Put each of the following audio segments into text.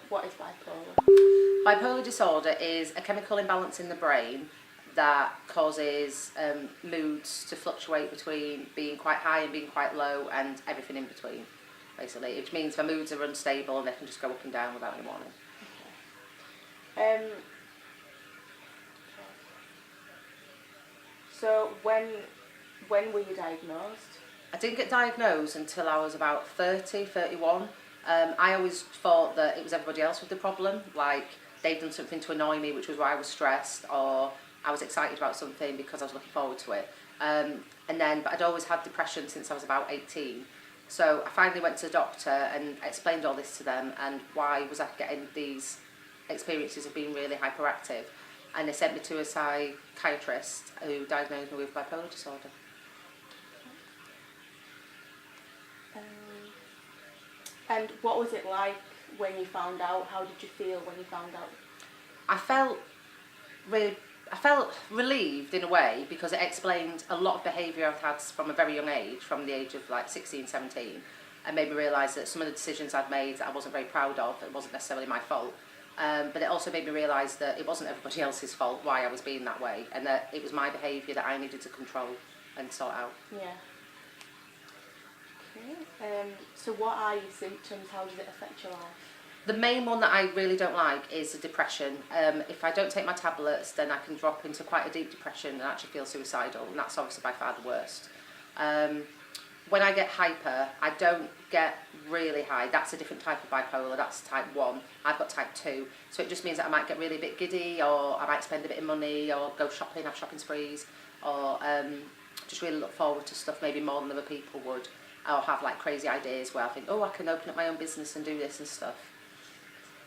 what is bipolar? Bipolar disorder is a chemical imbalance in the brain that causes moods to fluctuate between being quite high and being quite low and everything in between, basically. Which means the moods are unstable and they can just go up and down without any warning. Okay. So when were you diagnosed? I didn't get diagnosed until I was about 30, 31. I always thought that it was everybody else with the problem, like they'd done something to annoy me, which was why I was stressed, or I was excited about something because I was looking forward to it. But I'd always had depression since I was about 18. So I finally went to the doctor and explained all this to them and why was I getting these experiences of being really hyperactive. And they sent me to a psychiatrist who diagnosed me with bipolar disorder. And what was it like when you found out? How did you feel when you found out? I felt relieved in a way because it explained a lot of behaviour I've had from a very young age, from the age of like 16, 17, and made me realise that some of the decisions I'd made that I wasn't very proud of, it wasn't necessarily my fault. But it also made me realise that it wasn't everybody else's fault why I was being that way, and that it was my behaviour that I needed to control and sort out. Yeah. Okay. So what are your symptoms? How does it affect your life? The main one that I really don't like is the depression. If I don't take my tablets, then I can drop into quite a deep depression and actually feel suicidal, and that's obviously by far the worst. When I get hyper, I don't get really high. That's a different type of bipolar. That's type 1. I've got type 2. So it just means that I might get really a bit giddy, or I might spend a bit of money, or go shopping, have shopping sprees, or just really look forward to stuff maybe more than other people would. Or have like crazy ideas where I think, oh, I can open up my own business and do this and stuff.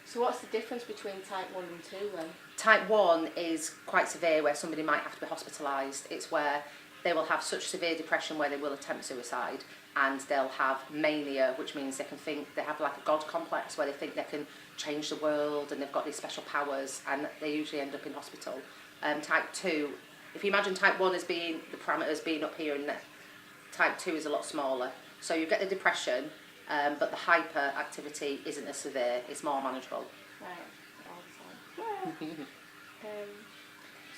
So what's the difference between type 1 and 2 then? Type 1 is quite severe, where somebody might have to be hospitalised. It's where they will have such severe depression where they will attempt suicide, and they'll have mania, which means they can think, they have like a God complex where they think they can change the world and they've got these special powers, and they usually end up in hospital. Type 2, if you imagine type 1 as being, the parameters being up here and there, type 2 is a lot smaller. So you get the depression, but the hyperactivity isn't as severe, it's more manageable. Right, all the time.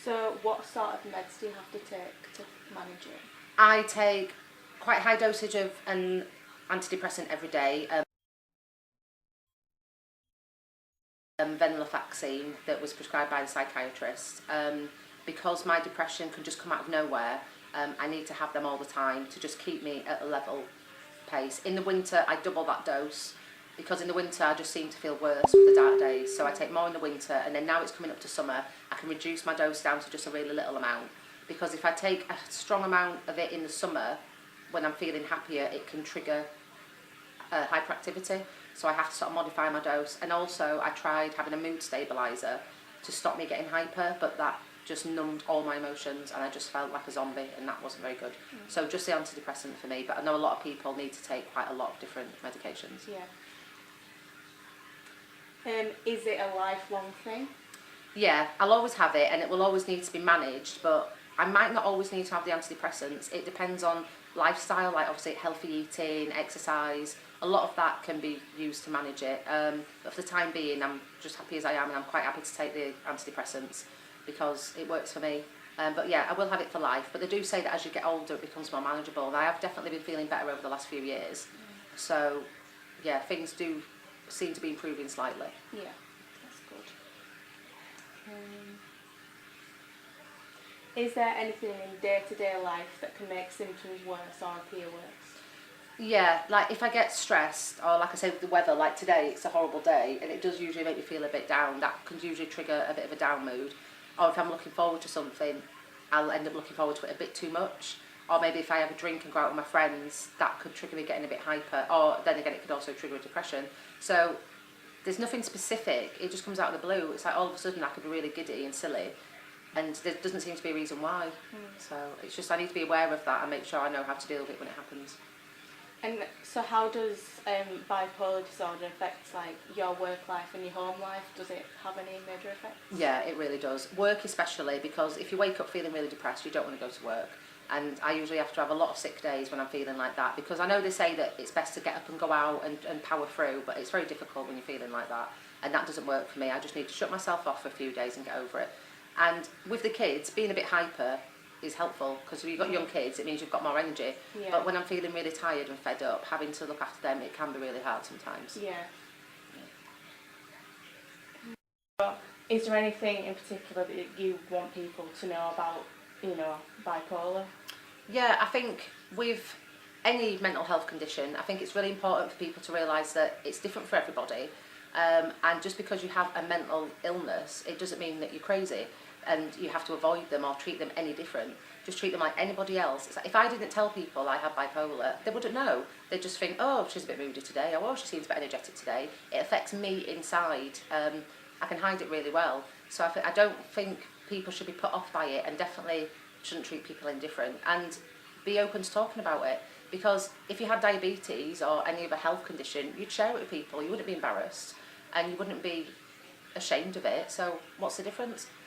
So what sort of meds do you have to take to manage it? I take quite a high dosage of an antidepressant every day, venlafaxine, that was prescribed by the psychiatrist. Because my depression can just come out of nowhere, I need to have them all the time to just keep me at a level pace. In the winter, I double that dose, because in the winter I just seem to feel worse with the dark days, so I take more in the winter, and then now it's coming up to summer, I can reduce my dose down to just a really little amount, because if I take a strong amount of it in the summer, when I'm feeling happier, it can trigger hyperactivity, so I have to sort of modify my dose. And also I tried having a mood stabiliser to stop me getting hyper, but that just numbed all my emotions and I just felt like a zombie, and that wasn't very good. So just the antidepressant for me, but I know a lot of people need to take quite a lot of different medications. Yeah. Is it a lifelong thing? Yeah, I'll always have it and it will always need to be managed, but I might not always need to have the antidepressants. It depends on lifestyle, like obviously healthy eating, exercise. A lot of that can be used to manage it. But for the time being, I'm just happy as I am, and I'm quite happy to take the antidepressants because it works for me. But yeah, I will have it for life. But they do say that as you get older, it becomes more manageable. And I have definitely been feeling better over the last few years. So yeah, things do seem to be improving slightly. Yeah, that's good. Is there anything in day-to-day life that can make symptoms worse or appear worse? Yeah, like if I get stressed, or like I say with the weather, like today it's a horrible day and it does usually make me feel a bit down, that can usually trigger a bit of a down mood. Or if I'm looking forward to something, I'll end up looking forward to it a bit too much. Or maybe if I have a drink and go out with my friends, that could trigger me getting a bit hyper. Or then again, it could also trigger a depression. So there's nothing specific, it just comes out of the blue. It's like all of a sudden I could be really giddy and silly, and there doesn't seem to be a reason why. So it's just I need to be aware of that and make sure I know how to deal with it when it happens. And so how does bipolar disorder affect like your work life and your home life? Does it have any major effects? Yeah, it really does. Work especially, because if you wake up feeling really depressed, you don't want to go to work. And I usually have to have a lot of sick days when I'm feeling like that, because I know they say that it's best to get up and go out and power through, but it's very difficult when you're feeling like that. and that doesn't work for me. I just need to shut myself off for a few days and get over it. And with the kids, being a bit hyper is helpful, because if you've got young kids, it means you've got more energy. Yeah. But when I'm feeling really tired and fed up, having to look after them, it can be really hard sometimes. Yeah. Is there anything in particular that you want people to know about, you know, bipolar? Yeah, I think with any mental health condition, I think it's really important for people to realise that it's different for everybody. And just because you have a mental illness, it doesn't mean that you're crazy and you have to avoid them or treat them any different. Just treat them like anybody else. It's like, if I didn't tell people I had bipolar, they wouldn't know. They'd just think, oh, she's a bit moody today, or oh, she seems a bit energetic today. It affects me inside. I can hide it really well. So I don't think people should be put off by it, and definitely shouldn't treat people indifferent, and be open to talking about it. Because if you had diabetes or any other health condition, you'd share it with people. You wouldn't be embarrassed and you wouldn't be ashamed of it. So what's the difference?